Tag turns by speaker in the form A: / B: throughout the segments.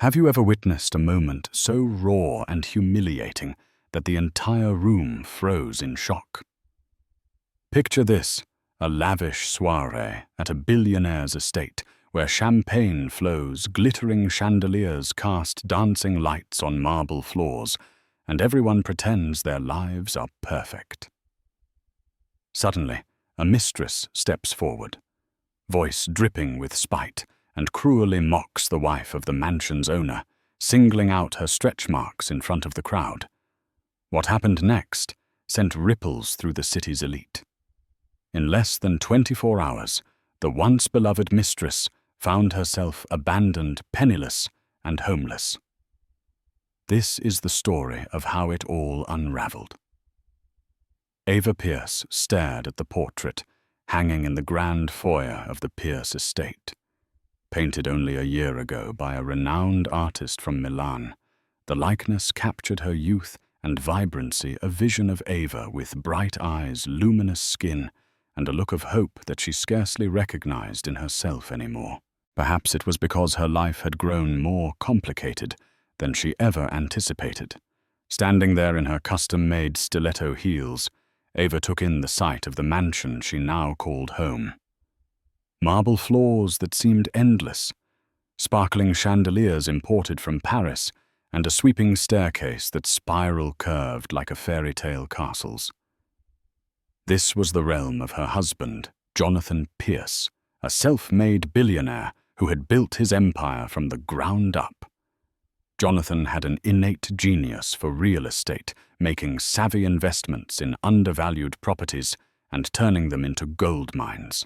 A: Have you ever witnessed a moment so raw and humiliating that the entire room froze in shock? Picture this, a lavish soiree at a billionaire's estate where champagne flows, glittering chandeliers cast dancing lights on marble floors, and everyone pretends their lives are perfect. Suddenly, a mistress steps forward, voice dripping with spite, and cruelly mocks the wife of the mansion's owner, singling out her stretch marks in front of the crowd. What happened next sent ripples through the city's elite. In less than 24 hours, the once beloved mistress found herself abandoned, penniless, and homeless. This is the story of how it all unraveled. Ava Pierce stared at the portrait hanging in the grand foyer of the Pierce estate. Painted only a year ago by a renowned artist from Milan, the likeness captured her youth and vibrancy, a vision of Ava with bright eyes, luminous skin, and a look of hope that she scarcely recognized in herself anymore. Perhaps it was because her life had grown more complicated than she ever anticipated. Standing there in her custom-made stiletto heels, Ava took in the sight of the mansion she now called home. Marble floors that seemed endless, sparkling chandeliers imported from Paris, and a sweeping staircase that spiral-curved like a fairy tale castle's. This was the realm of her husband, Jonathan Pierce, a self-made billionaire who had built his empire from the ground up. Jonathan had an innate genius for real estate, making savvy investments in undervalued properties and turning them into gold mines.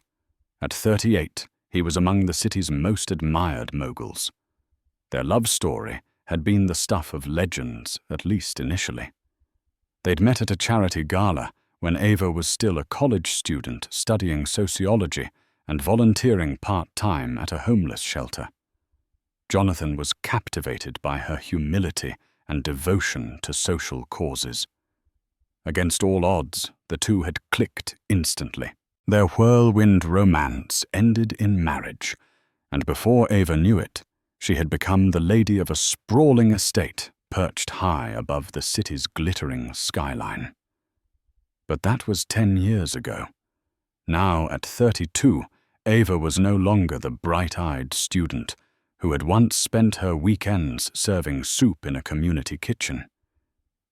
A: At 38, he was among the city's most admired moguls. Their love story had been the stuff of legends, at least initially. They'd met at a charity gala when Ava was still a college student studying sociology and volunteering part-time at a homeless shelter. Jonathan was captivated by her humility and devotion to social causes. Against all odds, the two had clicked instantly. Their whirlwind romance ended in marriage, and before Ava knew it, she had become the lady of a sprawling estate perched high above the city's glittering skyline. But that was 10 years ago. Now, at 32, Ava was no longer the bright-eyed student who had once spent her weekends serving soup in a community kitchen.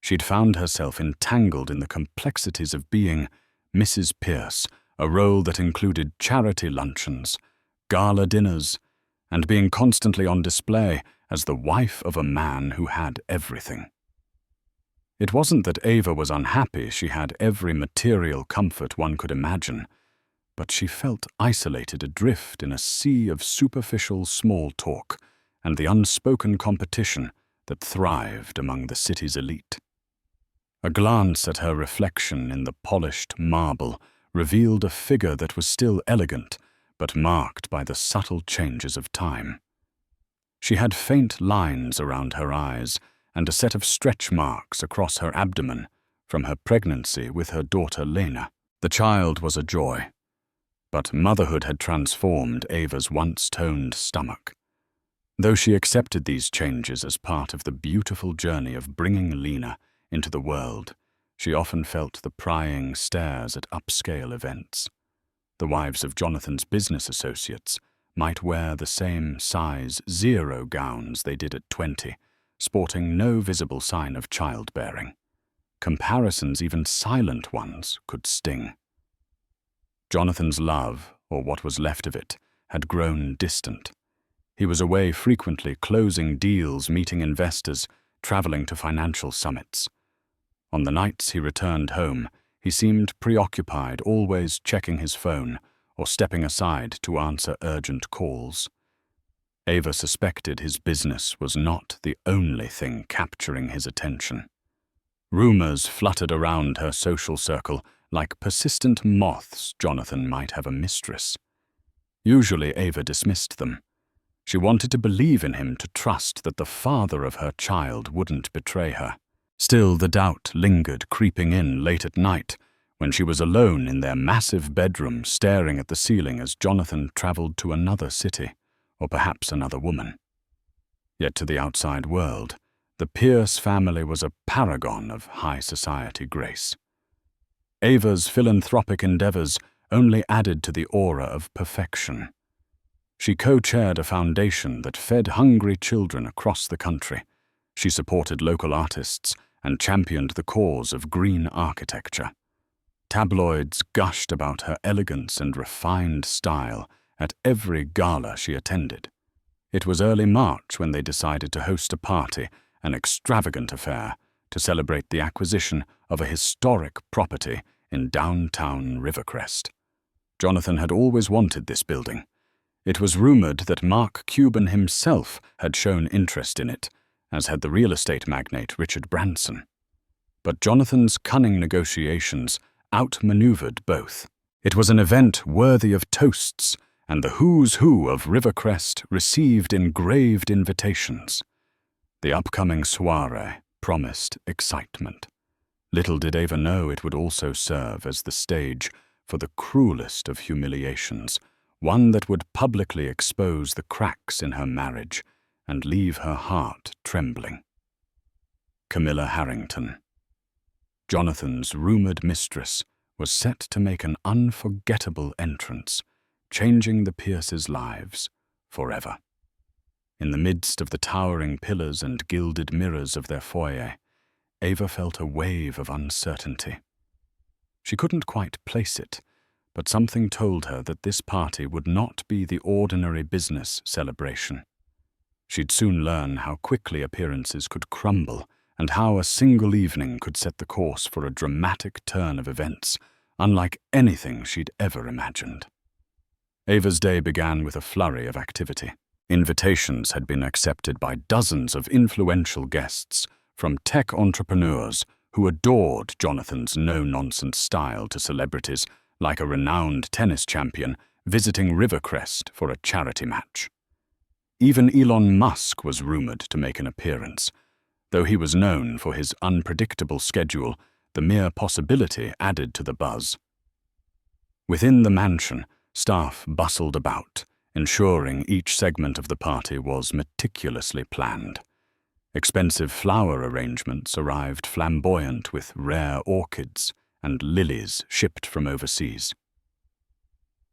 A: She'd found herself entangled in the complexities of being Mrs. Pierce, a role that included charity luncheons, gala dinners, and being constantly on display as the wife of a man who had everything. It wasn't that Ava was unhappy. She had every material comfort one could imagine, but she felt isolated adrift in a sea of superficial small talk and the unspoken competition that thrived among the city's elite. A glance at her reflection in the polished marble revealed a figure that was still elegant, but marked by the subtle changes of time. She had faint lines around her eyes and a set of stretch marks across her abdomen from her pregnancy with her daughter Lena. The child was a joy, but motherhood had transformed Ava's once-toned stomach. Though she accepted these changes as part of the beautiful journey of bringing Lena into the world, she often felt the prying stares at upscale events. The wives of Jonathan's business associates might wear the same size 0 gowns they did at 20, sporting no visible sign of childbearing. Comparisons, even silent ones, could sting. Jonathan's love, or what was left of it, had grown distant. He was away frequently, closing deals, meeting investors, traveling to financial summits. On the nights he returned home, he seemed preoccupied, always checking his phone or stepping aside to answer urgent calls. Ava suspected his business was not the only thing capturing his attention. Rumors fluttered around her social circle like persistent moths. Jonathan might have a mistress. Usually Ava dismissed them. She wanted to believe in him, to trust that the father of her child wouldn't betray her. Still, the doubt lingered, creeping in late at night when she was alone in their massive bedroom, staring at the ceiling as Jonathan traveled to another city, or perhaps another woman. Yet to the outside world, the Pierce family was a paragon of high society grace. Ava's philanthropic endeavors only added to the aura of perfection. She co-chaired a foundation that fed hungry children across the country. She supported local artists and championed the cause of green architecture. Tabloids gushed about her elegance and refined style at every gala she attended. It was early March when they decided to host a party, an extravagant affair, to celebrate the acquisition of a historic property in downtown Rivercrest. Jonathan had always wanted this building. It was rumored that Mark Cuban himself had shown interest in it, as had the real estate magnate Richard Branson. But Jonathan's cunning negotiations outmaneuvered both. It was an event worthy of toasts, and the who's who of Rivercrest received engraved invitations. The upcoming soiree promised excitement. Little did Ava know it would also serve as the stage for the cruelest of humiliations, one that would publicly expose the cracks in her marriage and leave her heart trembling. Camilla Harrington. Jonathan's rumored mistress was set to make an unforgettable entrance, changing the Pierces' lives forever. In the midst of the towering pillars and gilded mirrors of their foyer, Ava felt a wave of uncertainty. She couldn't quite place it, but something told her that this party would not be the ordinary business celebration. She'd soon learn how quickly appearances could crumble and how a single evening could set the course for a dramatic turn of events, unlike anything she'd ever imagined. Ava's day began with a flurry of activity. Invitations had been accepted by dozens of influential guests, from tech entrepreneurs who adored Jonathan's no-nonsense style to celebrities like a renowned tennis champion visiting Rivercrest for a charity match. Even Elon Musk was rumored to make an appearance. Though he was known for his unpredictable schedule, the mere possibility added to the buzz. Within the mansion, staff bustled about, ensuring each segment of the party was meticulously planned. Expensive flower arrangements arrived flamboyant with rare orchids and lilies shipped from overseas.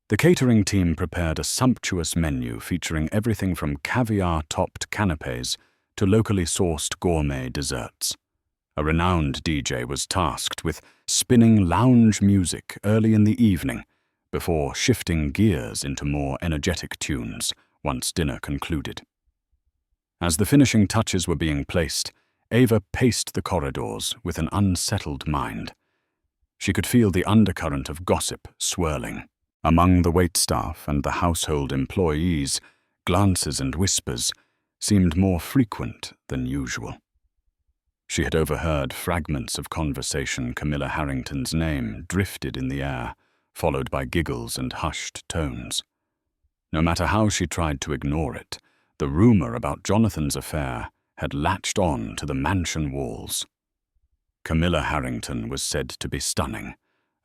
A: The catering team prepared a sumptuous menu featuring everything from caviar-topped canapes to locally sourced gourmet desserts. A renowned DJ was tasked with spinning lounge music early in the evening before shifting gears into more energetic tunes once dinner concluded. As the finishing touches were being placed, Ava paced the corridors with an unsettled mind. She could feel the undercurrent of gossip swirling. Among the waitstaff and the household employees, glances and whispers seemed more frequent than usual. She had overheard fragments of conversation. Camilla Harrington's name drifted in the air, followed by giggles and hushed tones. No matter how she tried to ignore it, the rumor about Jonathan's affair had latched on to the mansion walls. Camilla Harrington was said to be stunning.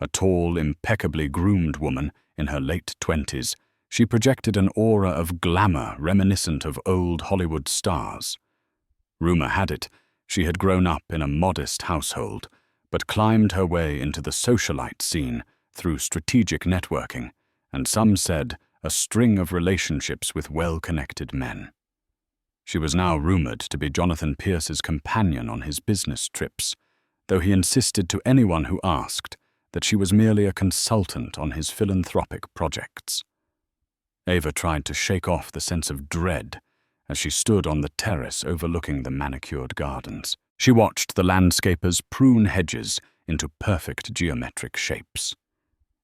A: A tall, impeccably groomed woman in her late 20s, she projected an aura of glamour reminiscent of old Hollywood stars. Rumor had it she had grown up in a modest household, but climbed her way into the socialite scene through strategic networking, and some said a string of relationships with well-connected men. She was now rumored to be Jonathan Pierce's companion on his business trips, though he insisted to anyone who asked that she was merely a consultant on his philanthropic projects. Ava tried to shake off the sense of dread as she stood on the terrace overlooking the manicured gardens. She watched the landscapers prune hedges into perfect geometric shapes.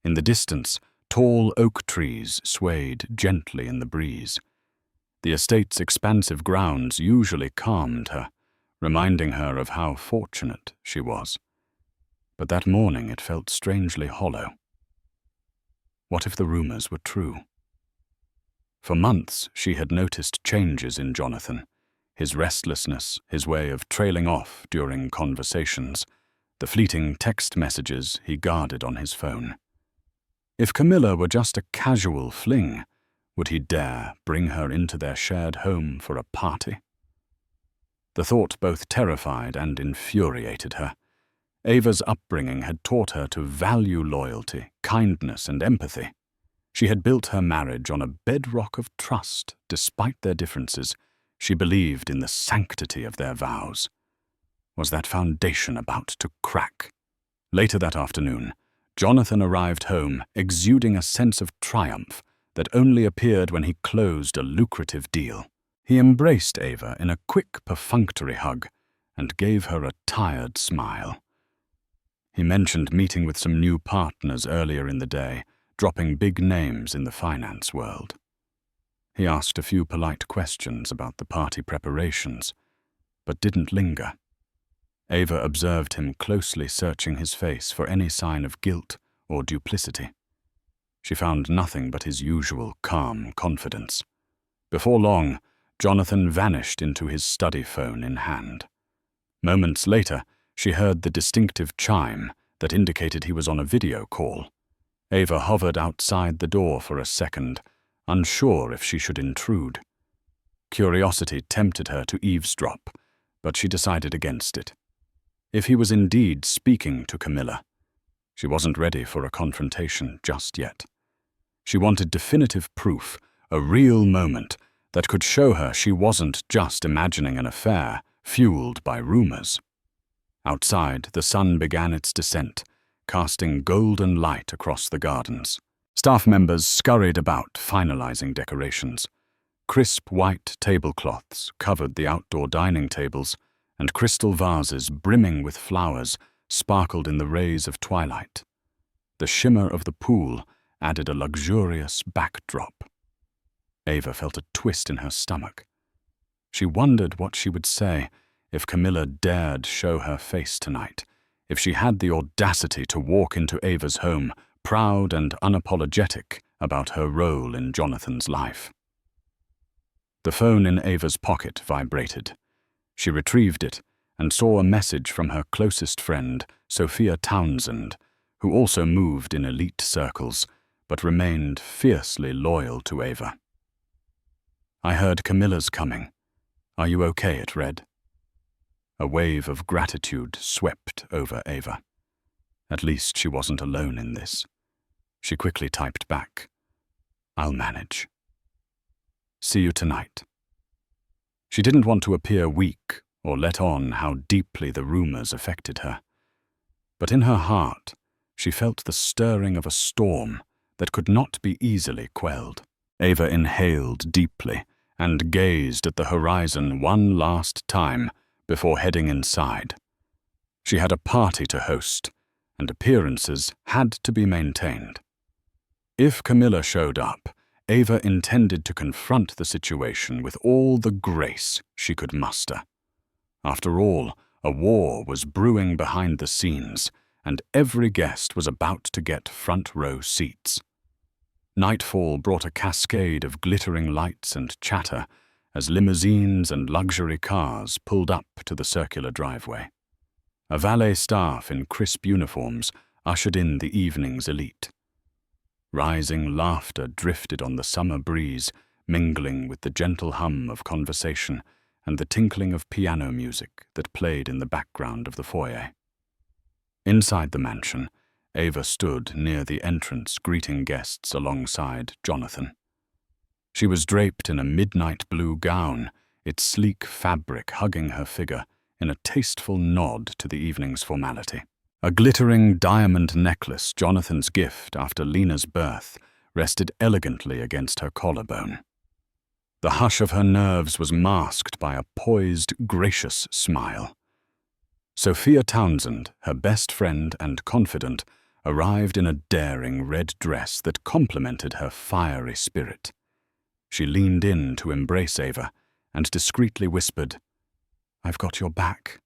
A: In the distance, tall oak trees swayed gently in the breeze. The estate's expansive grounds usually calmed her, reminding her of how fortunate she was. But that morning it felt strangely hollow. What if the rumors were true? For months she had noticed changes in Jonathan, his restlessness, his way of trailing off during conversations, the fleeting text messages he guarded on his phone. If Camilla were just a casual fling, would he dare bring her into their shared home for a party? The thought both terrified and infuriated her. Ava's upbringing had taught her to value loyalty, kindness, and empathy. She had built her marriage on a bedrock of trust. Despite their differences, she believed in the sanctity of their vows. Was that foundation about to crack? Later that afternoon, Jonathan arrived home, exuding a sense of triumph that only appeared when he closed a lucrative deal. He embraced Ava in a quick, perfunctory hug and gave her a tired smile. He mentioned meeting with some new partners earlier in the day, dropping big names in the finance world. He asked a few polite questions about the party preparations, but didn't linger. Ava observed him closely, searching his face for any sign of guilt or duplicity. She found nothing but his usual calm confidence. Before long, Jonathan vanished into his study phone in hand. Moments later, she heard the distinctive chime that indicated he was on a video call. Ava hovered outside the door for a second, unsure if she should intrude. Curiosity tempted her to eavesdrop, but she decided against it. If he was indeed speaking to Camilla, she wasn't ready for a confrontation just yet. She wanted definitive proof, a real moment that could show her she wasn't just imagining an affair fueled by rumors. Outside, the sun began its descent, casting golden light across the gardens. Staff members scurried about, finalizing decorations. Crisp white tablecloths covered the outdoor dining tables, and crystal vases brimming with flowers sparkled in the rays of twilight. The shimmer of the pool added a luxurious backdrop. Ava felt a twist in her stomach. She wondered what she would say if Camilla dared show her face tonight, if she had the audacity to walk into Ava's home, proud and unapologetic about her role in Jonathan's life. The phone in Ava's pocket vibrated. She retrieved it and saw a message from her closest friend, Sophia Townsend, who also moved in elite circles, but remained fiercely loyal to Ava. "I heard Camilla's coming. Are you okay?" it read. A wave of gratitude swept over Ava. At least she wasn't alone in this. She quickly typed back, "I'll manage. See you tonight." She didn't want to appear weak or let on how deeply the rumors affected her. But in her heart, she felt the stirring of a storm that could not be easily quelled. Ava inhaled deeply and gazed at the horizon one last time before heading inside. She had a party to host, and appearances had to be maintained. If Camilla showed up, Ava intended to confront the situation with all the grace she could muster. After all, a war was brewing behind the scenes, and every guest was about to get front-row seats. Nightfall brought a cascade of glittering lights and chatter as limousines and luxury cars pulled up to the circular driveway. A valet staff in crisp uniforms ushered in the evening's elite. Rising laughter drifted on the summer breeze, mingling with the gentle hum of conversation and the tinkling of piano music that played in the background of the foyer. Inside the mansion, Ava stood near the entrance greeting guests alongside Jonathan. She was draped in a midnight blue gown, its sleek fabric hugging her figure in a tasteful nod to the evening's formality. A glittering diamond necklace, Jonathan's gift after Lena's birth, rested elegantly against her collarbone. The hush of her nerves was masked by a poised, gracious smile. Sophia Townsend, her best friend and confidant, arrived in a daring red dress that complemented her fiery spirit. She leaned in to embrace Ava and discreetly whispered, "I've got your back.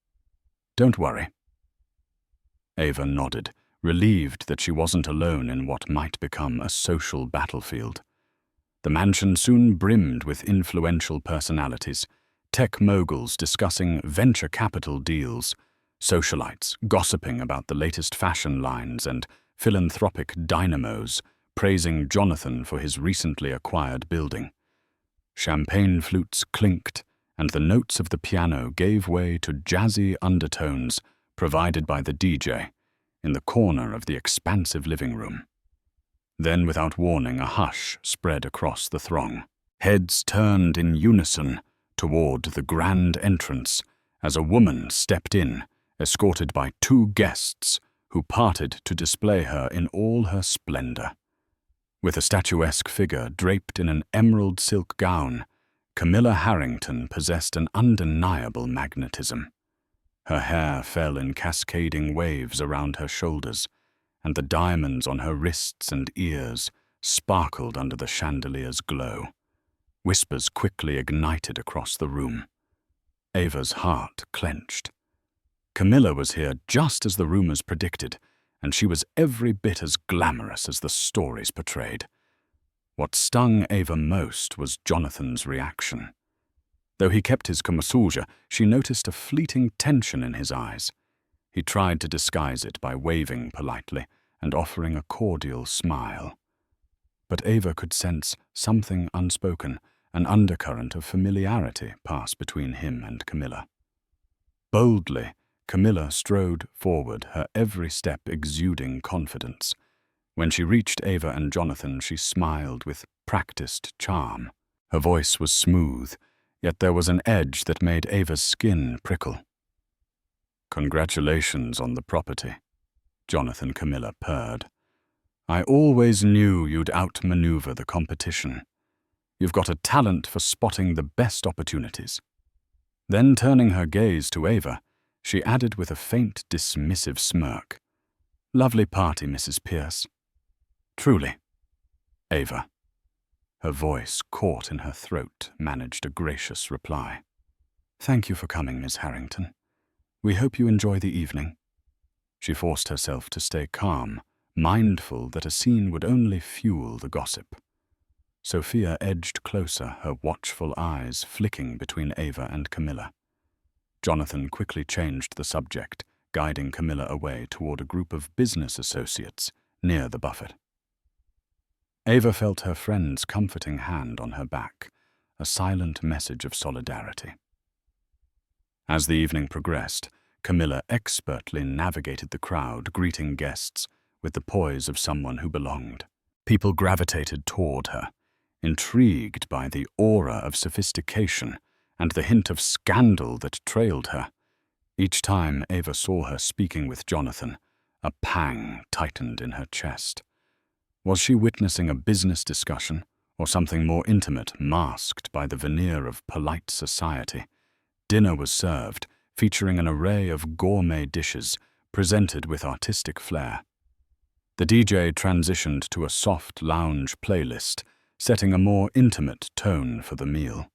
A: Don't worry." Ava nodded, relieved that she wasn't alone in what might become a social battlefield. The mansion soon brimmed with influential personalities, tech moguls discussing venture capital deals, socialites gossiping about the latest fashion lines, and philanthropic dynamos praising Jonathan for his recently acquired building. Champagne flutes clinked, and the notes of the piano gave way to jazzy undertones provided by the DJ in the corner of the expansive living room. Then, without warning, a hush spread across the throng. Heads turned in unison toward the grand entrance as a woman stepped in, escorted by two guests who parted to display her in all her splendor. With a statuesque figure draped in an emerald silk gown, Camilla Harrington possessed an undeniable magnetism. Her hair fell in cascading waves around her shoulders, and the diamonds on her wrists and ears sparkled under the chandelier's glow. Whispers quickly ignited across the room. Ava's heart clenched. Camilla was here just as the rumors predicted, and she was every bit as glamorous as the stories portrayed. What stung Ava most was Jonathan's reaction. Though he kept his composure, she noticed a fleeting tension in his eyes. He tried to disguise it by waving politely and offering a cordial smile. But Ava could sense something unspoken, an undercurrent of familiarity pass between him and Camilla. Boldly, Camilla strode forward, her every step exuding confidence. When she reached Ava and Jonathan, she smiled with practiced charm. Her voice was smooth, yet there was an edge that made Ava's skin prickle. "Congratulations on the property," Jonathan Camilla purred. "I always knew you'd outmaneuver the competition. You've got a talent for spotting the best opportunities." Then, turning her gaze to Ava, she added with a faint, dismissive smirk, "Lovely party, Mrs. Pierce." "Truly." Ava, her voice caught in her throat, managed a gracious reply. "Thank you for coming, Miss Harrington. We hope you enjoy the evening." She forced herself to stay calm, mindful that a scene would only fuel the gossip. Sophia edged closer, her watchful eyes flicking between Ava and Camilla. Jonathan quickly changed the subject, guiding Camilla away toward a group of business associates near the buffet. Ava felt her friend's comforting hand on her back, a silent message of solidarity. As the evening progressed, Camilla expertly navigated the crowd, greeting guests with the poise of someone who belonged. People gravitated toward her, intrigued by the aura of sophistication and the hint of scandal that trailed her. Each time Ava saw her speaking with Jonathan, a pang tightened in her chest. Was she witnessing a business discussion, or something more intimate, masked by the veneer of polite society? Dinner was served, featuring an array of gourmet dishes, presented with artistic flair. The DJ transitioned to a soft lounge playlist, setting a more intimate tone for the meal.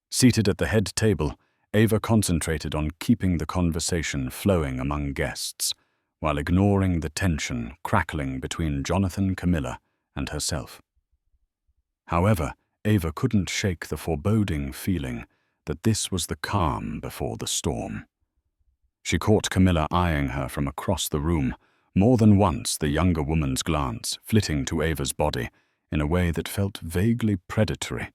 A: Seated at the head table, Ava concentrated on keeping the conversation flowing among guests, while ignoring the tension crackling between Jonathan, Camilla, and herself. However, Ava couldn't shake the foreboding feeling that this was the calm before the storm. She caught Camilla eyeing her from across the room, more than once the younger woman's glance flitting to Ava's body in a way that felt vaguely predatory.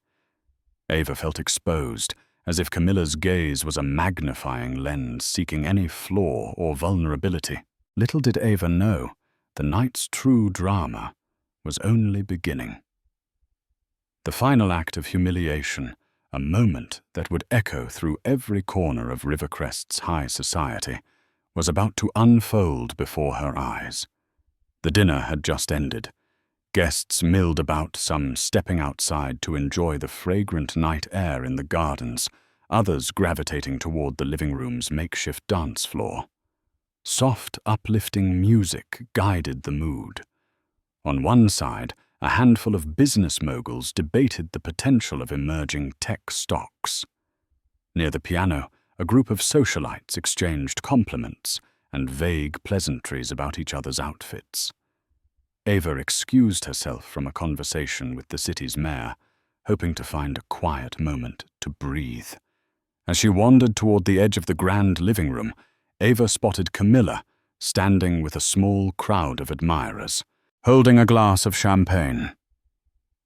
A: Ava felt exposed, as if Camilla's gaze was a magnifying lens seeking any flaw or vulnerability. Little did Ava know, the night's true drama was only beginning. The final act of humiliation, a moment that would echo through every corner of Rivercrest's high society, was about to unfold before her eyes. The dinner had just ended. Guests milled about, some stepping outside to enjoy the fragrant night air in the gardens, others gravitating toward the living room's makeshift dance floor. Soft, uplifting music guided the mood. On one side, a handful of business moguls debated the potential of emerging tech stocks. Near the piano, a group of socialites exchanged compliments and vague pleasantries about each other's outfits. Ava excused herself from a conversation with the city's mayor, hoping to find a quiet moment to breathe. As she wandered toward the edge of the grand living room, Ava spotted Camilla, standing with a small crowd of admirers, holding a glass of champagne.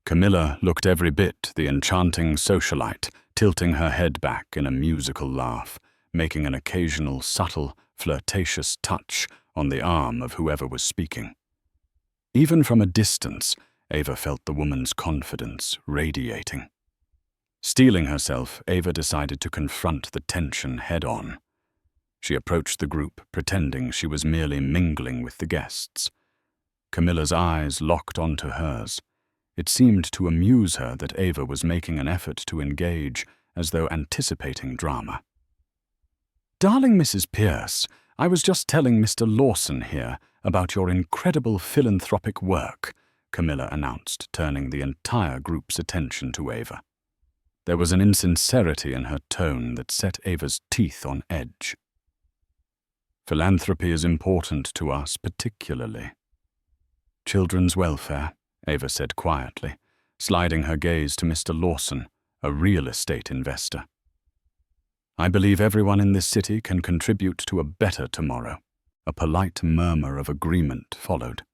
A: Camilla looked every bit the enchanting socialite, tilting her head back in a musical laugh, making an occasional subtle, flirtatious touch on the arm of whoever was speaking. Even from a distance, Ava felt the woman's confidence radiating. Steeling herself, Ava decided to confront the tension head-on. She approached the group, pretending she was merely mingling with the guests. Camilla's eyes locked onto hers. It seemed to amuse her that Ava was making an effort to engage, as though anticipating drama. "Darling Mrs. Pierce, I was just telling Mr. Lawson here about your incredible philanthropic work," Camilla announced, turning the entire group's attention to Ava. There was an insincerity in her tone that set Ava's teeth on edge. "Philanthropy is important to us particularly. Children's welfare," Ava said quietly, sliding her gaze to Mr. Lawson, a real estate investor. "I believe everyone in this city can contribute to a better tomorrow." A polite murmur of agreement followed.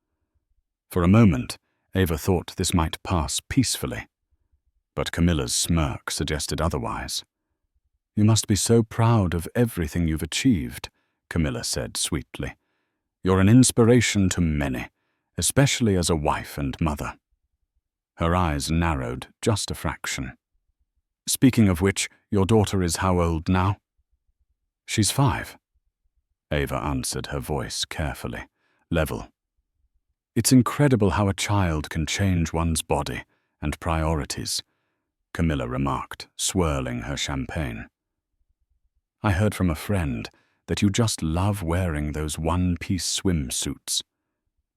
A: For a moment, Ava thought this might pass peacefully, but Camilla's smirk suggested otherwise. "You must be so proud of everything you've achieved," Camilla said sweetly. "You're an inspiration to many, especially as a wife and mother." Her eyes narrowed just a fraction. "Speaking of which, your daughter is how old now?" "She's 5. Ava answered, her voice carefully, level. "It's incredible how a child can change one's body and priorities," Camilla remarked, swirling her champagne. "I heard from a friend that you just love wearing those one-piece swimsuits.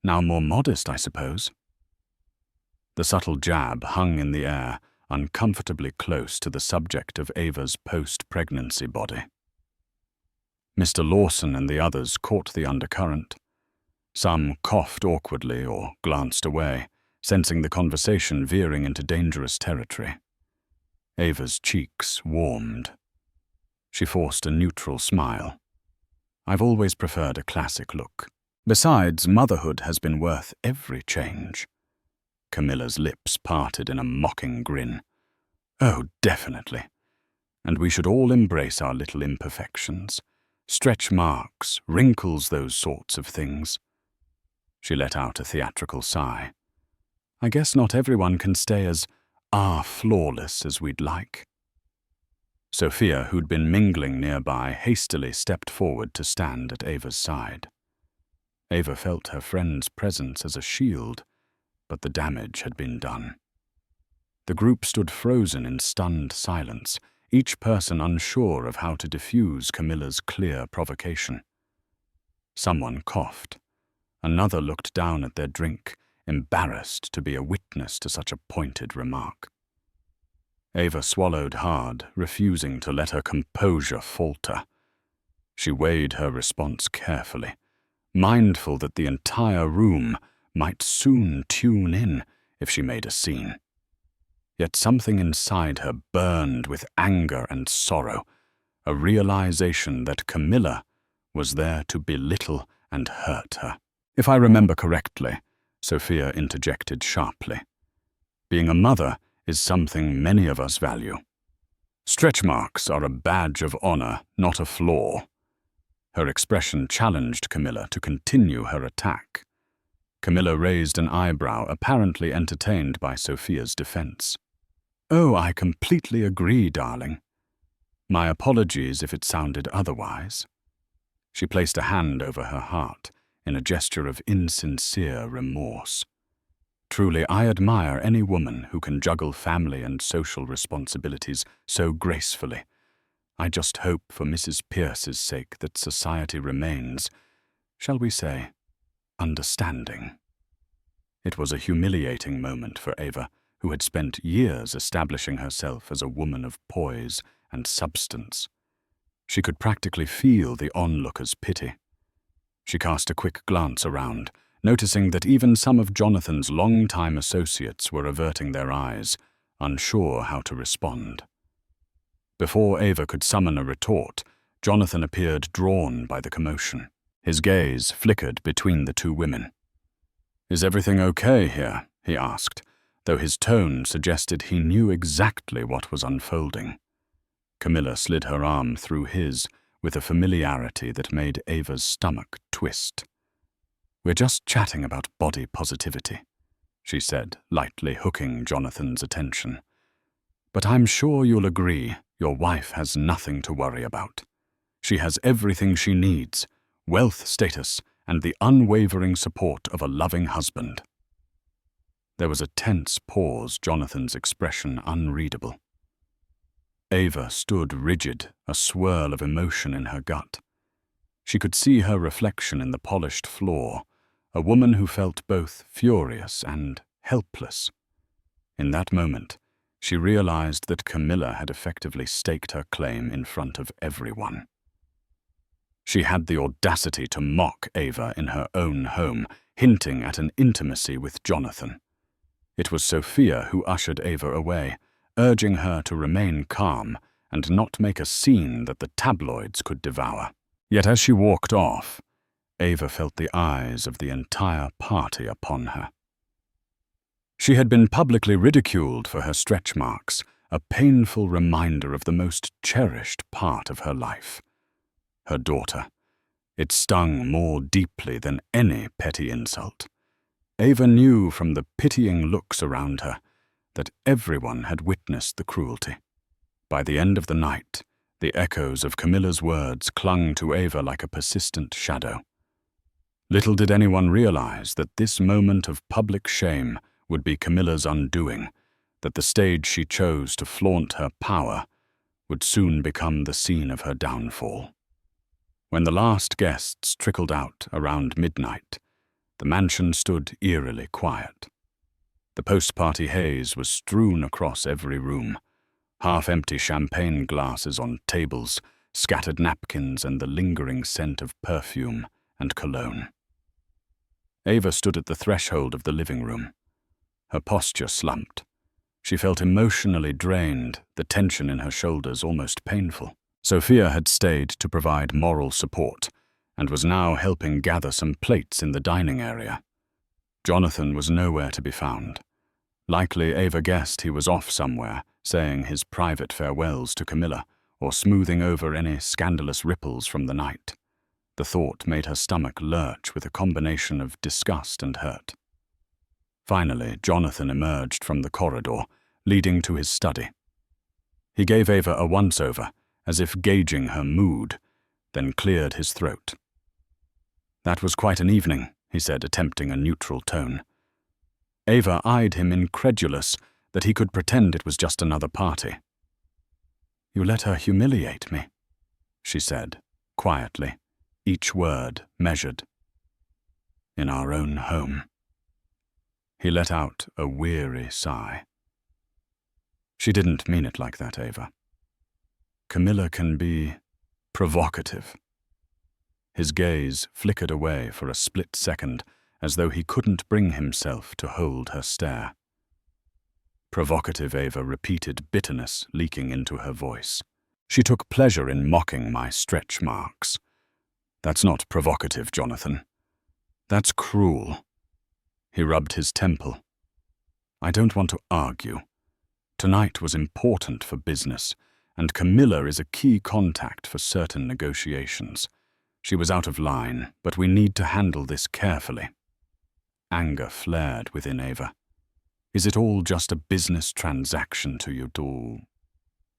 A: Now more modest, I suppose." The subtle jab hung in the air, uncomfortably close to the subject of Ava's post-pregnancy body. Mr. Lawson and the others caught the undercurrent. Some coughed awkwardly or glanced away, sensing the conversation veering into dangerous territory. Ava's cheeks warmed. She forced a neutral smile. "I've always preferred a classic look. Besides, motherhood has been worth every change." Camilla's lips parted in a mocking grin. "Oh, definitely. And we should all embrace our little imperfections. Stretch marks, wrinkles, those sorts of things." She let out a theatrical sigh. "I guess not everyone can stay as flawless as we'd like." Sophia, who'd been mingling nearby, hastily stepped forward to stand at Ava's side. Ava felt her friend's presence as a shield, but the damage had been done. The group stood frozen in stunned silence, each person unsure of how to diffuse Camilla's clear provocation. Someone coughed. Another looked down at their drink, embarrassed to be a witness to such a pointed remark. Ava swallowed hard, refusing to let her composure falter. She weighed her response carefully, mindful that the entire room might soon tune in if she made a scene. Yet something inside her burned with anger and sorrow, a realization that Camilla was there to belittle and hurt her. "If I remember correctly," Sophia interjected sharply, "being a mother is something many of us value. Stretch marks are a badge of honor, not a flaw." Her expression challenged Camilla to continue her attack. Camilla raised an eyebrow, apparently entertained by Sophia's defense. "Oh, I completely agree, darling. My apologies if it sounded otherwise." She placed a hand over her heart in a gesture of insincere remorse. "Truly, I admire any woman who can juggle family and social responsibilities so gracefully. I just hope for Mrs. Pierce's sake that society remains, shall we say, understanding." It was a humiliating moment for Ava, who had spent years establishing herself as a woman of poise and substance. She could practically feel the onlookers' pity. She cast a quick glance around, noticing that even some of Jonathan's long-time associates were averting their eyes, unsure how to respond. Before Ava could summon a retort, Jonathan appeared drawn by the commotion. His gaze flickered between the two women. "Is everything okay here?" he asked, though his tone suggested he knew exactly what was unfolding. Camilla slid her arm through his with a familiarity that made Ava's stomach twist. "We're just chatting about body positivity," she said, lightly hooking Jonathan's attention. "But I'm sure you'll agree your wife has nothing to worry about. She has everything she needs, wealth, status, and the unwavering support of a loving husband." There was a tense pause, Jonathan's expression unreadable. Ava stood rigid, a swirl of emotion in her gut. She could see her reflection in the polished floor, a woman who felt both furious and helpless. In that moment, she realized that Camilla had effectively staked her claim in front of everyone. She had the audacity to mock Ava in her own home, hinting at an intimacy with Jonathan. It was Sophia who ushered Ava away, urging her to remain calm and not make a scene that the tabloids could devour. Yet as she walked off, Ava felt the eyes of the entire party upon her. She had been publicly ridiculed for her stretch marks, a painful reminder of the most cherished part of her life. Her daughter. It stung more deeply than any petty insult. Ava knew from the pitying looks around her that everyone had witnessed the cruelty. By the end of the night, the echoes of Camilla's words clung to Ava like a persistent shadow. Little did anyone realize that this moment of public shame would be Camilla's undoing, that the stage she chose to flaunt her power would soon become the scene of her downfall. When the last guests trickled out around midnight, the mansion stood eerily quiet. The post-party haze was strewn across every room, half-empty champagne glasses on tables, scattered napkins, and the lingering scent of perfume and cologne. Ava stood at the threshold of the living room. Her posture slumped. She felt emotionally drained, the tension in her shoulders almost painful. Sophia had stayed to provide moral support and was now helping gather some plates in the dining area. Jonathan was nowhere to be found. Likely Ava guessed he was off somewhere, saying his private farewells to Camilla, or smoothing over any scandalous ripples from the night. The thought made her stomach lurch with a combination of disgust and hurt. Finally, Jonathan emerged from the corridor, leading to his study. He gave Ava a once-over, as if gauging her mood, then cleared his throat. "That was quite an evening," he said, attempting a neutral tone. Ava eyed him, incredulous that he could pretend it was just another party. "You let her humiliate me," she said, quietly, each word measured. "In our own home." He let out a weary sigh. "She didn't mean it like that, Ava. Camilla can be provocative." His gaze flickered away for a split second, as though he couldn't bring himself to hold her stare. Provocative, Ava repeated, bitterness leaking into her voice. "She took pleasure in mocking my stretch marks. That's not provocative, Jonathan. That's cruel." He rubbed his temple. "I don't want to argue. Tonight was important for business, and Camilla is a key contact for certain negotiations. She was out of line, but we need to handle this carefully." Anger flared within Ava. "Is it all just a business transaction to you, doll?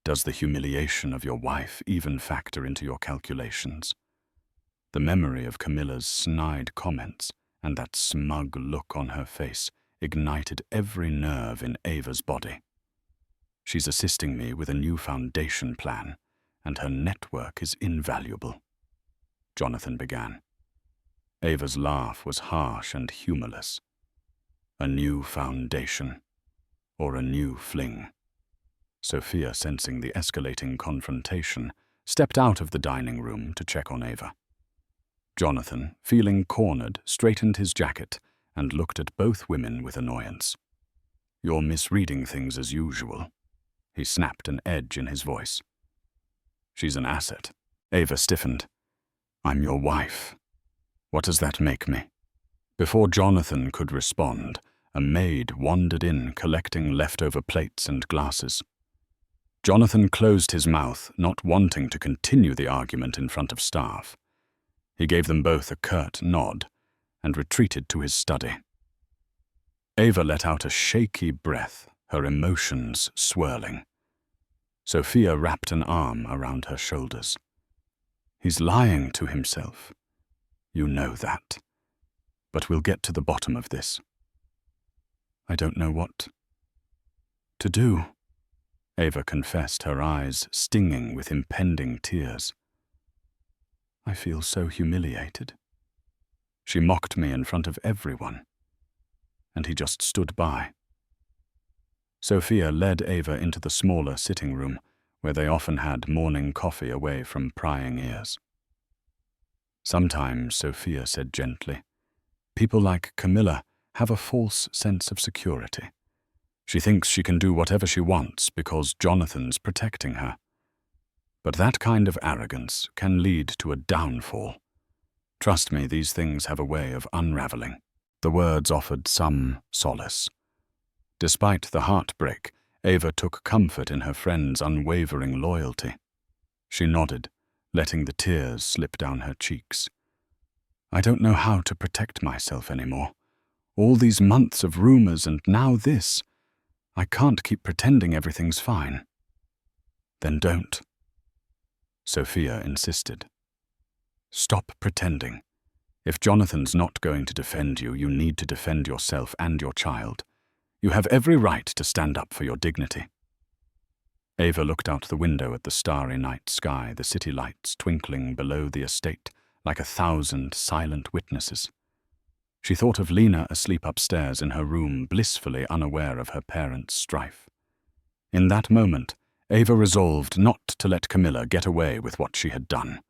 A: Does the humiliation of your wife even factor into your calculations?" The memory of Camilla's snide comments and that smug look on her face ignited every nerve in Ava's body. "She's assisting me with a new foundation plan, and her network is invaluable," Jonathan began. Ava's laugh was harsh and humorless. "A new foundation, or a new fling?" Sophia, sensing the escalating confrontation, stepped out of the dining room to check on Ava. Jonathan, feeling cornered, straightened his jacket and looked at both women with annoyance. "You're misreading things as usual." He snapped, an edge in his voice. "She's an asset." Ava stiffened. "I'm your wife. What does that make me?" Before Jonathan could respond, a maid wandered in collecting leftover plates and glasses. Jonathan closed his mouth, not wanting to continue the argument in front of staff. He gave them both a curt nod and retreated to his study. Ava let out a shaky breath, her emotions swirling. Sophia wrapped an arm around her shoulders. He's lying to himself. You know that. But we'll get to the bottom of this. I don't know what to do, Ava confessed, her eyes stinging with impending tears. I feel so humiliated. She mocked me in front of everyone, and he just stood by. Sophia led Ava into the smaller sitting room, where they often had morning coffee away from prying ears. Sometimes, Sophia said gently, people like Camilla have a false sense of security. She thinks she can do whatever she wants because Jonathan's protecting her. But that kind of arrogance can lead to a downfall. Trust me, these things have a way of unraveling. The words offered some solace. Despite the heartbreak, Ava took comfort in her friend's unwavering loyalty. She nodded, letting the tears slip down her cheeks. I don't know how to protect myself anymore. All these months of rumors and now this. I can't keep pretending everything's fine. Then don't. Sophia insisted. Stop pretending. If Jonathan's not going to defend you, you need to defend yourself and your child. You have every right to stand up for your dignity. Ava looked out the window at the starry night sky, the city lights twinkling below the estate like 1,000 silent witnesses. She thought of Lena asleep upstairs in her room, blissfully unaware of her parents' strife. In that moment, Ava resolved not to let Camilla get away with what she had done.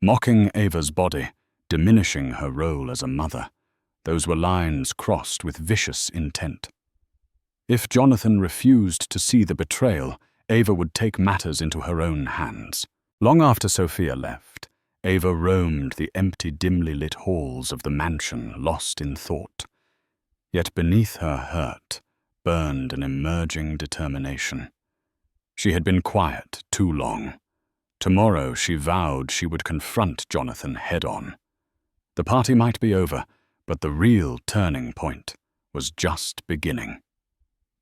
A: Mocking Ava's body, diminishing her role as a mother, those were lines crossed with vicious intent. If Jonathan refused to see the betrayal, Ava would take matters into her own hands. Long after Sophia left, Ava roamed the empty, dimly lit halls of the mansion, lost in thought. Yet beneath her hurt burned an emerging determination. She had been quiet too long. Tomorrow she vowed she would confront Jonathan head-on. The party might be over, but the real turning point was just beginning.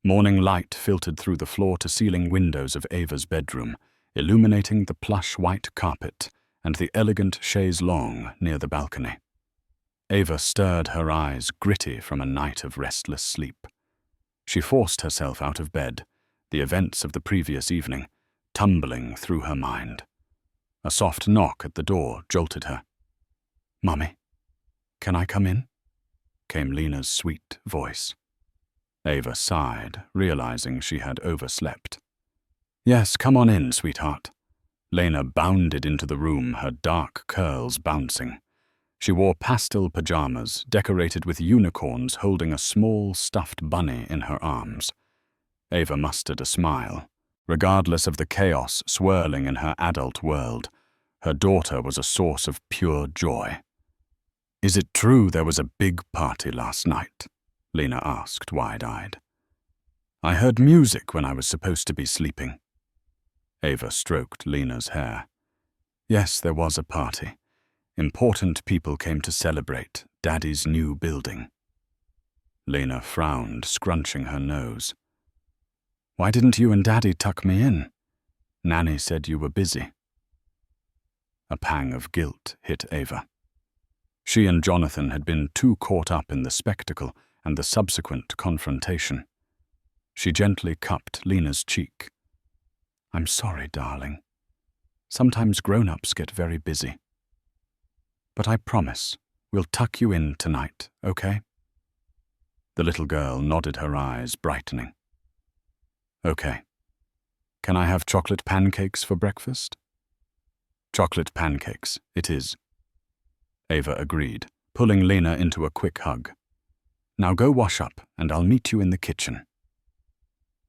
A: Morning light filtered through the floor-to-ceiling windows of Ava's bedroom, illuminating the plush white carpet and the elegant chaise longue near the balcony. Ava stirred, her eyes gritty from a night of restless sleep. She forced herself out of bed, the events of the previous evening tumbling through her mind. A soft knock at the door jolted her. "Mummy, can I come in?" came Lena's sweet voice. Ava sighed, realizing she had overslept. "Yes, come on in, sweetheart." Lena bounded into the room, her dark curls bouncing. She wore pastel pajamas, decorated with unicorns holding a small stuffed bunny in her arms. Ava mustered a smile. Regardless of the chaos swirling in her adult world, her daughter was a source of pure joy. "Is it true there was a big party last night?" Lena asked, wide-eyed. "I heard music when I was supposed to be sleeping." Ava stroked Lena's hair. "Yes, there was a party. Important people came to celebrate Daddy's new building." Lena frowned, scrunching her nose. "Why didn't you and Daddy tuck me in? Nanny said you were busy." A pang of guilt hit Ava. She and Jonathan had been too caught up in the spectacle and the subsequent confrontation. She gently cupped Lena's cheek. "I'm sorry, darling. Sometimes grown-ups get very busy. But I promise we'll tuck you in tonight, okay?" The little girl nodded, her eyes brightening. "Okay. Can I have chocolate pancakes for breakfast?" "Chocolate pancakes, it is." Ava agreed, pulling Lena into a quick hug. "Now go wash up, and I'll meet you in the kitchen."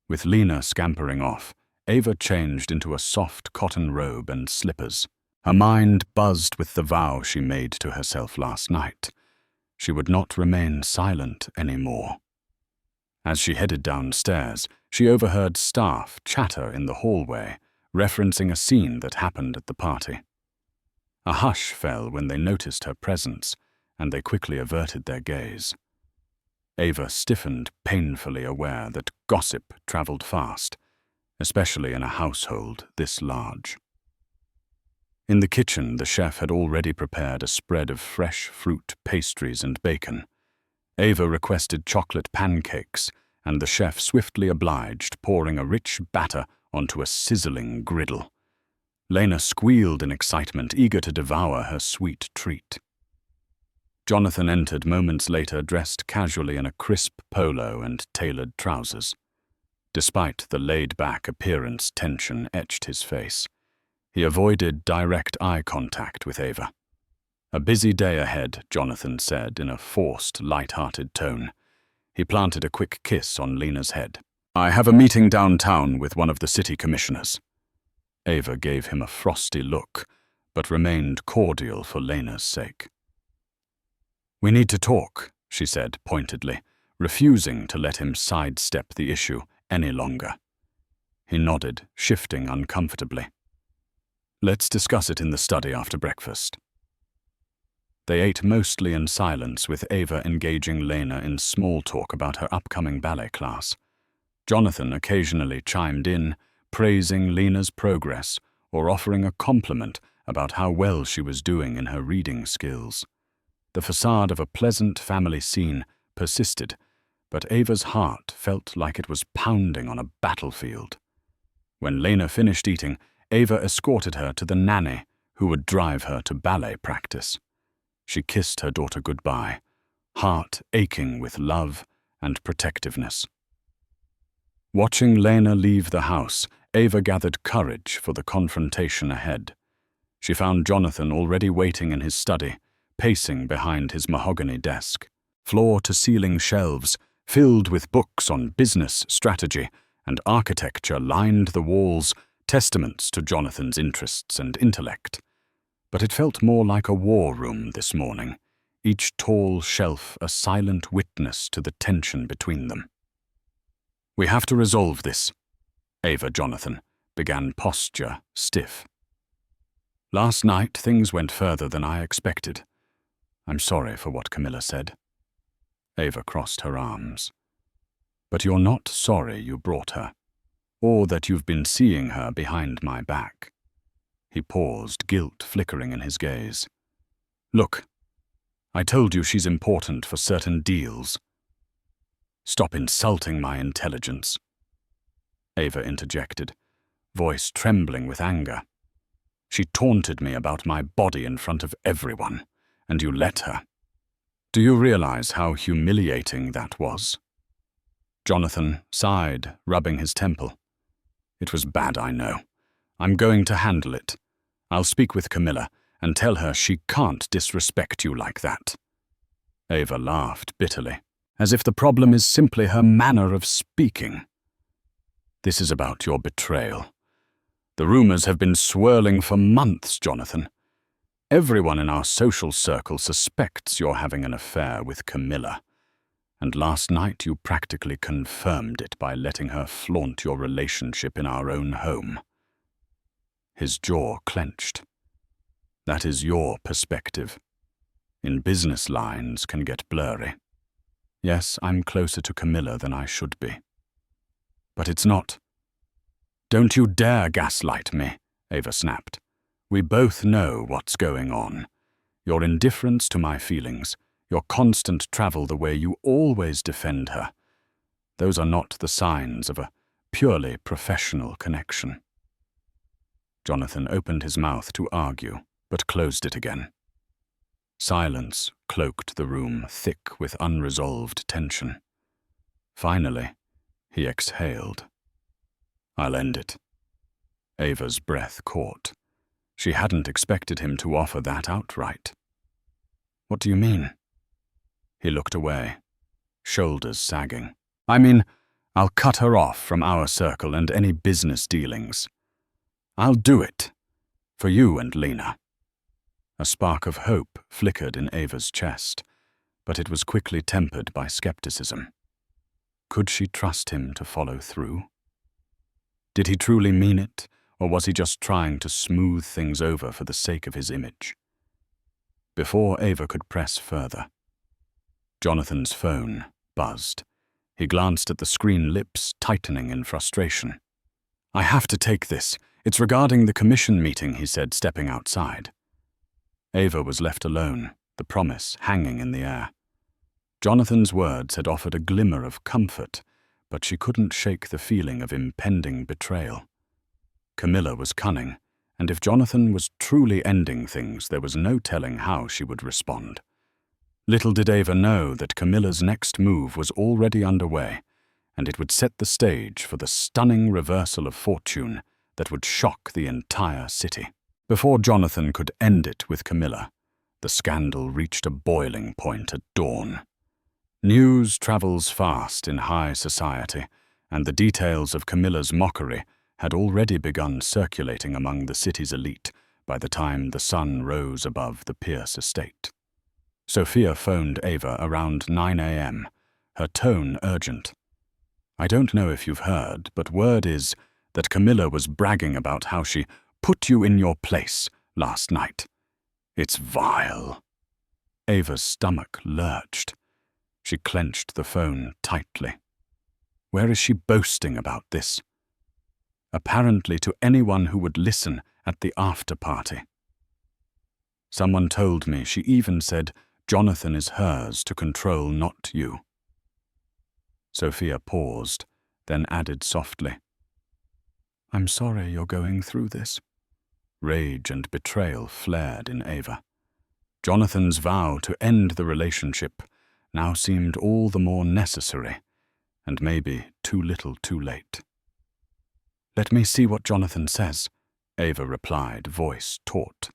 A: With Lena scampering off, Ava changed into a soft cotton robe and slippers. Her mind buzzed with the vow she made to herself last night. She would not remain silent anymore. As she headed downstairs, she overheard staff chatter in the hallway, referencing a scene that happened at the party. A hush fell when they noticed her presence, and they quickly averted their gaze. Ava stiffened, painfully aware that gossip traveled fast, especially in a household this large. In the kitchen, the chef had already prepared a spread of fresh fruit, pastries, and bacon. Ava requested chocolate pancakes, and the chef swiftly obliged, pouring a rich batter onto a sizzling griddle. Lena squealed in excitement, eager to devour her sweet treat. Jonathan entered moments later, dressed casually in a crisp polo and tailored trousers. Despite the laid-back appearance, tension etched his face. He avoided direct eye contact with Ava. "A busy day ahead," Jonathan said in a forced, light-hearted tone. He planted a quick kiss on Lena's head. "I have a meeting downtown with one of the city commissioners." Ava gave him a frosty look, but remained cordial for Lena's sake. "We need to talk," she said pointedly, refusing to let him sidestep the issue any longer. He nodded, shifting uncomfortably. "Let's discuss it in the study after breakfast." They ate mostly in silence, with Ava engaging Lena in small talk about her upcoming ballet class. Jonathan occasionally chimed in, praising Lena's progress or offering a compliment about how well she was doing in her reading skills. The facade of a pleasant family scene persisted, but Ava's heart felt like it was pounding on a battlefield. When Lena finished eating, Ava escorted her to the nanny, who would drive her to ballet practice. She kissed her daughter goodbye, heart aching with love and protectiveness. Watching Lena leave the house, Ava gathered courage for the confrontation ahead. She found Jonathan already waiting in his study, pacing behind his mahogany desk. Floor-to-ceiling shelves, filled with books on business strategy and architecture, lined the walls, testaments to Jonathan's interests and intellect. But it felt more like a war room this morning, each tall shelf a silent witness to the tension between them. "We have to resolve this," Ava Jonathan began, posture stiff. "Last night things went further than I expected. I'm sorry for what Camilla said." Ava crossed her arms. "But you're not sorry you brought her, or that you've been seeing her behind my back." He paused, guilt flickering in his gaze. "Look, I told you she's important for certain deals." "Stop insulting my intelligence," Ava interjected, voice trembling with anger. "She taunted me about my body in front of everyone, and you let her. Do you realize how humiliating that was?" Jonathan sighed, rubbing his temple. "It was bad, I know. I'm going to handle it. I'll speak with Camilla and tell her she can't disrespect you like that." Ava laughed bitterly, as if the problem is simply her manner of speaking. "This is about your betrayal. The rumors have been swirling for months, Jonathan. Everyone in our social circle suspects you're having an affair with Camilla, and last night you practically confirmed it by letting her flaunt your relationship in our own home." His jaw clenched. "That is your perspective. In business, lines can get blurry. Yes, I'm closer to Camilla than I should be. But it's not." "Don't you dare gaslight me," Ava snapped. "We both know what's going on. Your indifference to my feelings, your constant travel the way you always defend her. Those are not the signs of a purely professional connection." Jonathan opened his mouth to argue, but closed it again. Silence cloaked the room, thick with unresolved tension. Finally, he exhaled. "I'll end it." Ava's breath caught. She hadn't expected him to offer that outright. "What do you mean?" He looked away, shoulders sagging. "I mean, I'll cut her off from our circle and any business dealings. I'll do it. For you and Lena." A spark of hope flickered in Ava's chest, but it was quickly tempered by skepticism. Could she trust him to follow through? Did he truly mean it, or was he just trying to smooth things over for the sake of his image? Before Ava could press further, Jonathan's phone buzzed. He glanced at the screen, lips tightening in frustration. "I have to take this. It's regarding the commission meeting," he said, stepping outside. Ava was left alone, the promise hanging in the air. Jonathan's words had offered a glimmer of comfort, but she couldn't shake the feeling of impending betrayal. Camilla was cunning, and if Jonathan was truly ending things, there was no telling how she would respond. Little did Ava know that Camilla's next move was already underway, and it would set the stage for the stunning reversal of fortune that would shock the entire city. Before Jonathan could end it with Camilla, the scandal reached a boiling point at dawn. News travels fast in high society, and the details of Camilla's mockery had already begun circulating among the city's elite by the time the sun rose above the Pierce estate. Sophia phoned Ava around 9 a.m., her tone urgent. "I don't know if you've heard, but word is that Camilla was bragging about how she put you in your place last night. It's vile." Ava's stomach lurched. She clenched the phone tightly. Where is she boasting about this? Apparently to anyone who would listen at the after-party. Someone told me she even said, "Jonathan is hers to control, not you." Sophia paused, then added softly, "I'm sorry you're going through this." Rage and betrayal flared in Ava. Jonathan's vow to end the relationship now seemed all the more necessary, and maybe too little too late. "Let me see what Jonathan says," Ava replied, voice taut.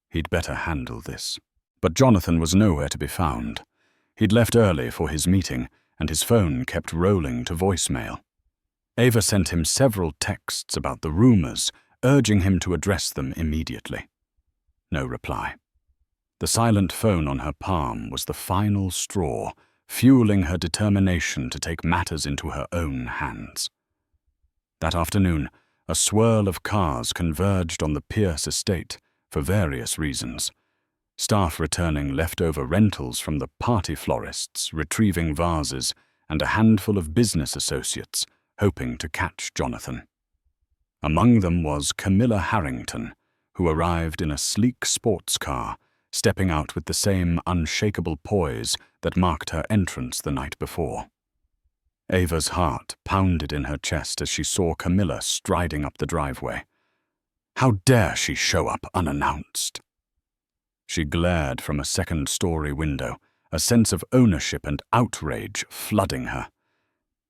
A: He'd better handle this. But Jonathan was nowhere to be found. He'd left early for his meeting, and his phone kept rolling to voicemail. Ava sent him several texts about the rumors, urging him to address them immediately. No reply. The silent phone on her palm was the final straw, fueling her determination to take matters into her own hands. That afternoon, a swirl of cars converged on the Pierce estate for various reasons. Staff returning leftover rentals from the party florists, retrieving vases, and a handful of business associates hoping to catch Jonathan. Among them was Camilla Harrington, who arrived in a sleek sports car, stepping out with the same unshakable poise that marked her entrance the night before. Ava's heart pounded in her chest as she saw Camilla striding up the driveway. How dare she show up unannounced? She glared from a second-story window, a sense of ownership and outrage flooding her.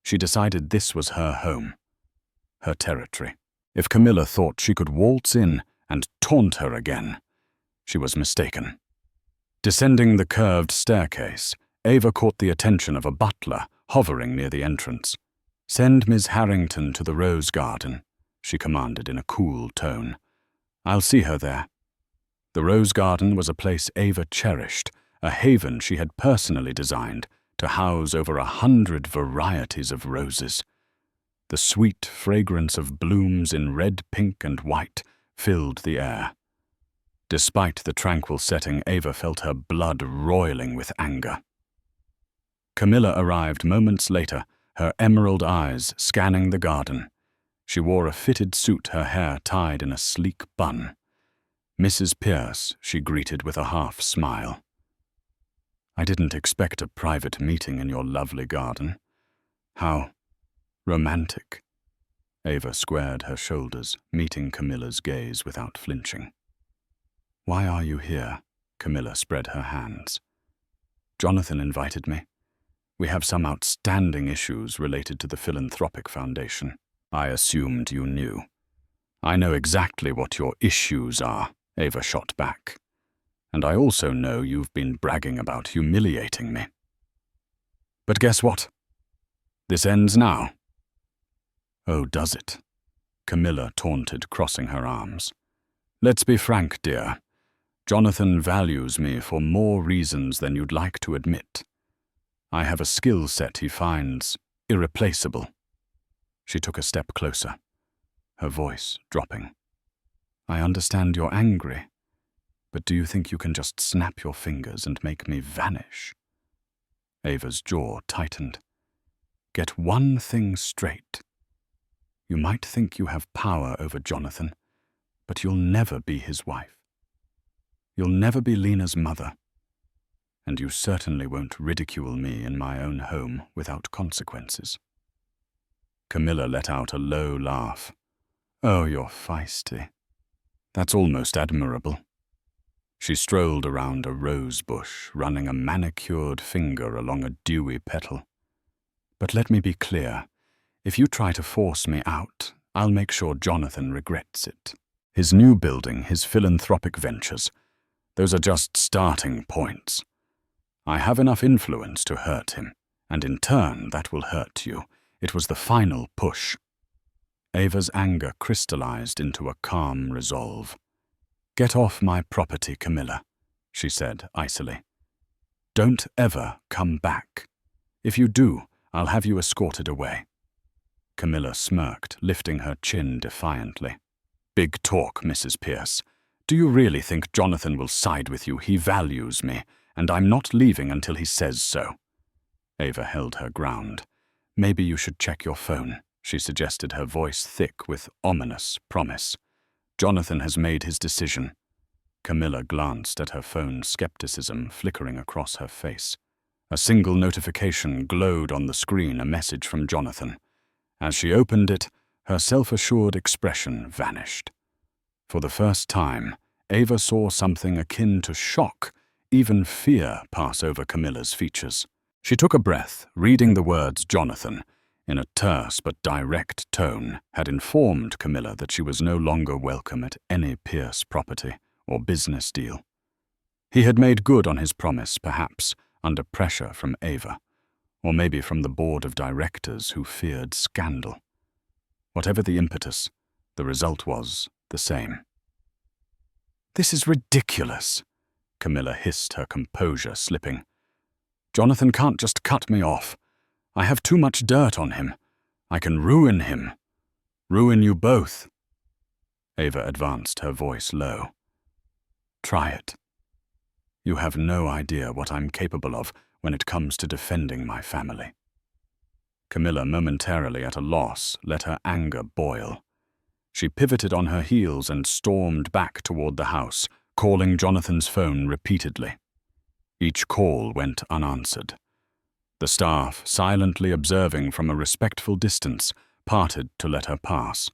A: She decided this was her home, her territory. If Camilla thought she could waltz in and taunt her again, she was mistaken. Descending the curved staircase, Ava caught the attention of a butler hovering near the entrance. "Send Miss Harrington to the Rose Garden," she commanded in a cool tone. "I'll see her there." The Rose Garden was a place Ava cherished, a haven she had personally designed to house over 100 varieties of roses. The sweet fragrance of blooms in red, pink, and white filled the air. Despite the tranquil setting, Ava felt her blood roiling with anger. Camilla arrived moments later, her emerald eyes scanning the garden. She wore a fitted suit, her hair tied in a sleek bun. "Mrs. Pierce," she greeted with a half-smile. "I didn't expect a private meeting in your lovely garden. How romantic." Ava squared her shoulders, meeting Camilla's gaze without flinching. "Why are you here?" Camilla spread her hands. "Jonathan invited me. We have some outstanding issues related to the philanthropic foundation." "I assumed you knew." "I know exactly what your issues are," Ava shot back. "And I also know you've been bragging about humiliating me. But guess what? This ends now." "Oh, does it?" Camilla taunted, crossing her arms. "Let's be frank, dear. Jonathan values me for more reasons than you'd like to admit. I have a skill set he finds irreplaceable. She took a step closer, her voice dropping. I understand you're angry, but do you think you can just snap your fingers and make me vanish? Ava's jaw tightened. Get one thing straight. You might think you have power over Jonathan, but you'll never be his wife. You'll never be Lena's mother. And you certainly won't ridicule me in my own home without consequences. Camilla let out a low laugh. Oh, you're feisty. That's almost admirable. She strolled around a rose bush, running a manicured finger along a dewy petal. But let me be clear. If you try to force me out, I'll make sure Jonathan regrets it. His new building, his philanthropic ventures, those are just starting points. I have enough influence to hurt him, and in turn that will hurt you. It was the final push. Ava's anger crystallized into a calm resolve. Get off my property, Camilla, she said icily. Don't ever come back. If you do, I'll have you escorted away. Camilla smirked, lifting her chin defiantly. Big talk, Mrs. Pierce. Do you really think Jonathan will side with you? He values me, and I'm not leaving until he says so. Ava held her ground. Maybe you should check your phone, she suggested, her voice thick with ominous promise. Jonathan has made his decision. Camilla glanced at her phone's skepticism flickering across her face. A single notification glowed on the screen, a message from Jonathan. As she opened it, her self-assured expression vanished. For the first time, Ava saw something akin to shock, even fear, pass over Camilla's features. She took a breath, reading the words Jonathan, in a terse but direct tone, had informed Camilla that she was no longer welcome at any Pierce property or business deal. He had made good on his promise, perhaps, under pressure from Ava, or maybe from the board of directors who feared scandal. Whatever the impetus, the result was the same. This is ridiculous, Camilla hissed, her composure slipping. Jonathan can't just cut me off. I have too much dirt on him. I can ruin him. Ruin you both. Ava advanced, her voice low. Try it. You have no idea what I'm capable of when it comes to defending my family. Camilla, momentarily at a loss, let her anger boil. She pivoted on her heels and stormed back toward the house, calling Jonathan's phone repeatedly. Each call went unanswered. The staff, silently observing from a respectful distance, parted to let her pass.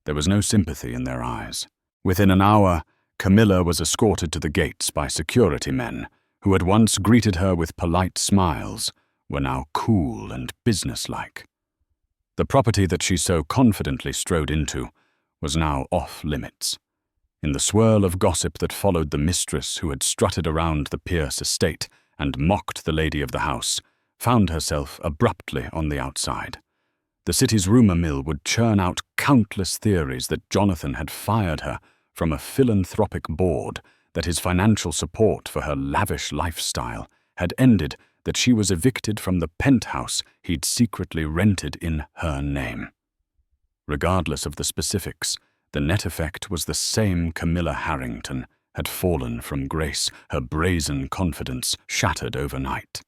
A: There was no sympathy in their eyes. Within an hour, Camilla was escorted to the gates by security men, who had once greeted her with polite smiles, were now cool and businesslike. The property that she so confidently strode into was now off limits. In the swirl of gossip that followed the mistress who had strutted around the Pierce estate and mocked the lady of the house, found herself abruptly on the outside. The city's rumor mill would churn out countless theories that Jonathan had fired her from a philanthropic board, that his financial support for her lavish lifestyle had ended, that she was evicted from the penthouse he'd secretly rented in her name. Regardless of the specifics, the net effect was the same. Camilla Harrington had fallen from grace, her brazen confidence shattered overnight.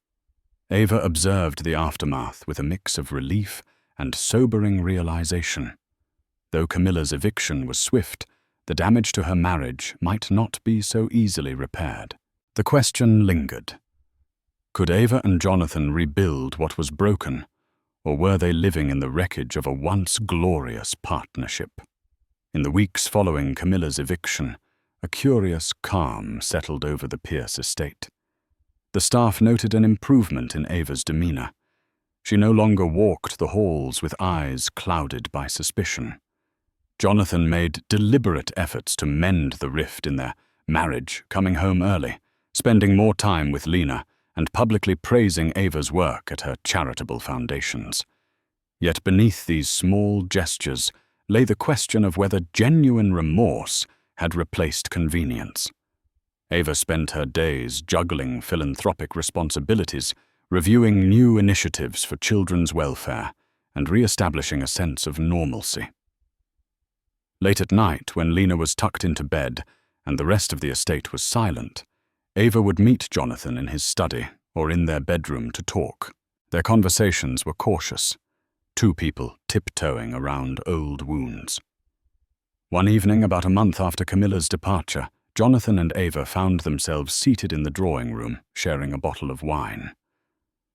A: Ava observed the aftermath with a mix of relief and sobering realization. Though Camilla's eviction was swift, the damage to her marriage might not be so easily repaired. The question lingered. Could Ava and Jonathan rebuild what was broken, or were they living in the wreckage of a once glorious partnership? In the weeks following Camilla's eviction, a curious calm settled over the Pierce estate. The staff noted an improvement in Ava's demeanor. She no longer walked the halls with eyes clouded by suspicion. Jonathan made deliberate efforts to mend the rift in their marriage, coming home early, spending more time with Lena, and publicly praising Ava's work at her charitable foundations. Yet beneath these small gestures lay the question of whether genuine remorse had replaced convenience. Ava spent her days juggling philanthropic responsibilities reviewing new initiatives for children's welfare and re-establishing a sense of normalcy. Late at night, when Lena was tucked into bed and the rest of the estate was silent, Ava would meet Jonathan in his study or in their bedroom to talk. Their conversations were cautious, two people tiptoeing around old wounds. One evening, about a month after Camilla's departure, Jonathan and Ava found themselves seated in the drawing room, sharing a bottle of wine.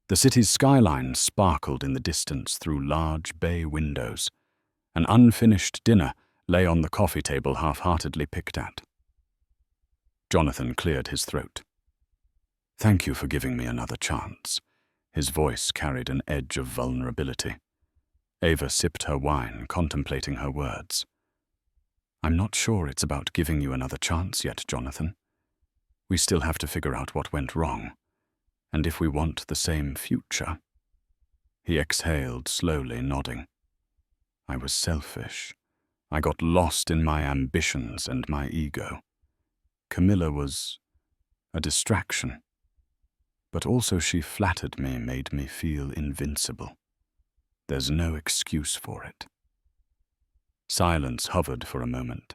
A: The city's skyline sparkled in the distance through large bay windows. An unfinished dinner lay on the coffee table half-heartedly picked at. Jonathan cleared his throat. "Thank you for giving me another chance." His voice carried an edge of vulnerability. Ava sipped her wine, contemplating her words. "I'm not sure it's about giving you another chance yet, Jonathan. We still have to figure out what went wrong, and if we want the same future." He exhaled slowly, nodding. "I was selfish. I got lost in my ambitions and my ego. Camilla was a distraction. But also she flattered me, made me feel invincible. There's no excuse for it." Silence hovered for a moment.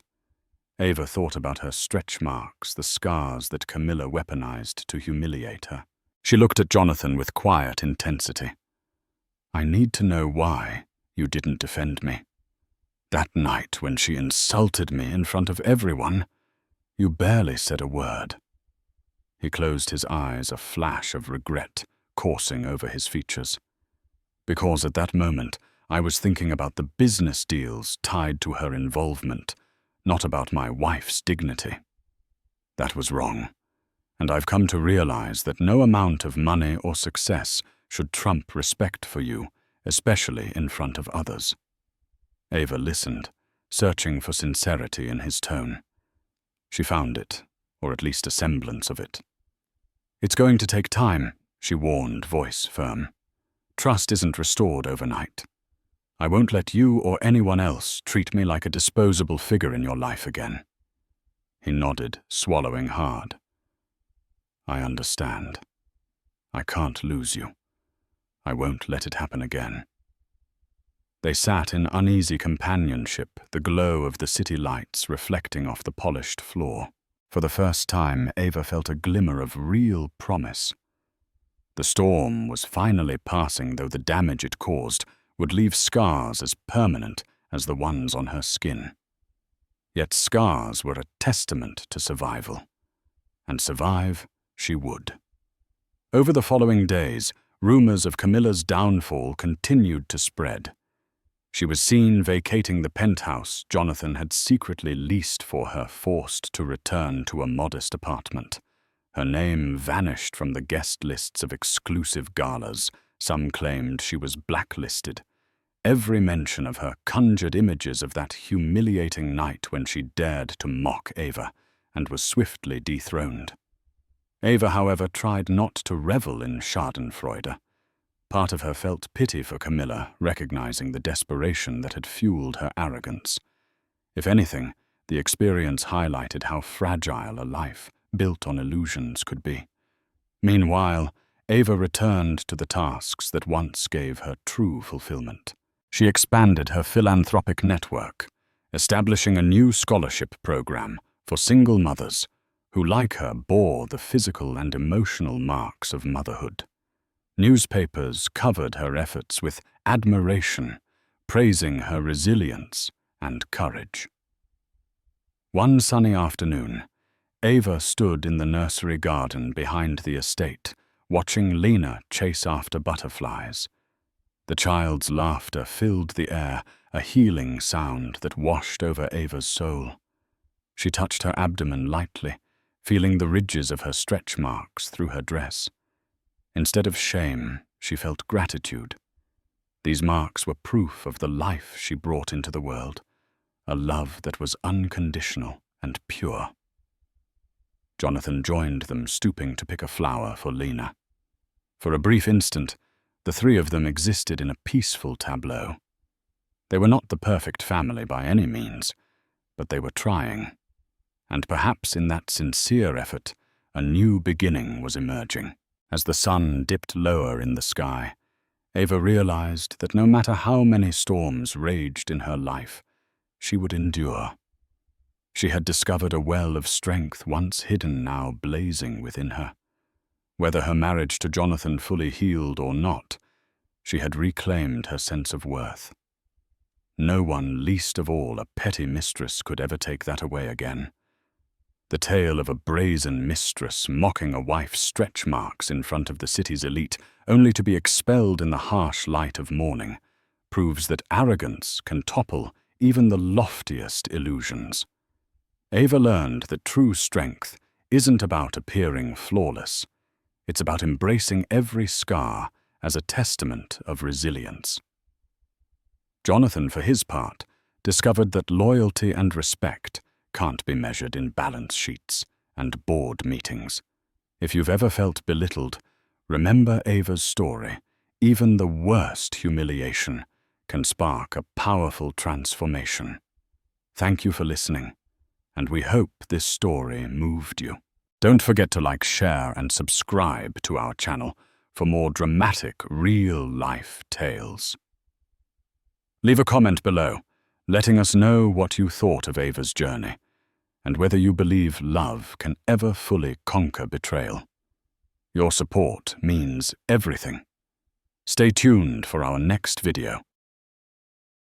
A: Ava thought about her stretch marks, the scars that Camilla weaponized to humiliate her. She looked at Jonathan with quiet intensity. "I need to know why you didn't defend me. That night when she insulted me in front of everyone, you barely said a word." He closed his eyes, a flash of regret coursing over his features. "Because at that moment, I was thinking about the business deals tied to her involvement, not about my wife's dignity. That was wrong, and I've come to realize that no amount of money or success should trump respect for you, especially in front of others." Ava listened, searching for sincerity in his tone. She found it, or at least a semblance of it. "It's going to take time," she warned, voice firm. "Trust isn't restored overnight. I won't let you or anyone else treat me like a disposable figure in your life again." He nodded, swallowing hard. "I understand. I can't lose you. I won't let it happen again." They sat in uneasy companionship, the glow of the city lights reflecting off the polished floor. For the first time, Ava felt a glimmer of real promise. The storm was finally passing, though the damage it caused would leave scars as permanent as the ones on her skin. Yet scars were a testament to survival, and survive she would. Over the following days, rumors of Camilla's downfall continued to spread. She was seen vacating the penthouse Jonathan had secretly leased for her, forced to return to a modest apartment. Her name vanished from the guest lists of exclusive galas. Some claimed she was blacklisted. Every mention of her conjured images of that humiliating night when she dared to mock Ava and was swiftly dethroned. Ava, however, tried not to revel in schadenfreude. Part of her felt pity for Camilla, recognizing the desperation that had fueled her arrogance. If anything, the experience highlighted how fragile a life built on illusions could be. Meanwhile, Ava returned to the tasks that once gave her true fulfillment. She expanded her philanthropic network, establishing a new scholarship program for single mothers who, like her, bore the physical and emotional marks of motherhood. Newspapers covered her efforts with admiration, praising her resilience and courage. One sunny afternoon, Ava stood in the nursery garden behind the estate, watching Lena chase after butterflies. The child's laughter filled the air, a healing sound that washed over Ava's soul. She touched her abdomen lightly, feeling the ridges of her stretch marks through her dress. Instead of shame, she felt gratitude. These marks were proof of the life she brought into the world, a love that was unconditional and pure. Jonathan joined them, stooping to pick a flower for Lena. For a brief instant, the three of them existed in a peaceful tableau. They were not the perfect family by any means, but they were trying. And perhaps in that sincere effort, a new beginning was emerging. As the sun dipped lower in the sky, Ava realized that no matter how many storms raged in her life, she would endure. She had discovered a well of strength once hidden, now blazing within her. Whether her marriage to Jonathan fully healed or not, she had reclaimed her sense of worth. No one, least of all a petty mistress, could ever take that away again. The tale of a brazen mistress mocking a wife's stretch marks in front of the city's elite, only to be expelled in the harsh light of morning, proves that arrogance can topple even the loftiest illusions. Ava learned that true strength isn't about appearing flawless. It's about embracing every scar as a testament of resilience. Jonathan, for his part, discovered that loyalty and respect can't be measured in balance sheets and board meetings. If you've ever felt belittled, remember Ava's story. Even the worst humiliation can spark a powerful transformation. Thank you for listening, and we hope this story moved you. Don't forget to like, share, and subscribe to our channel for more dramatic, real-life tales. Leave a comment below, letting us know what you thought of Ava's journey, and whether you believe love can ever fully conquer betrayal. Your support means everything. Stay tuned for our next video,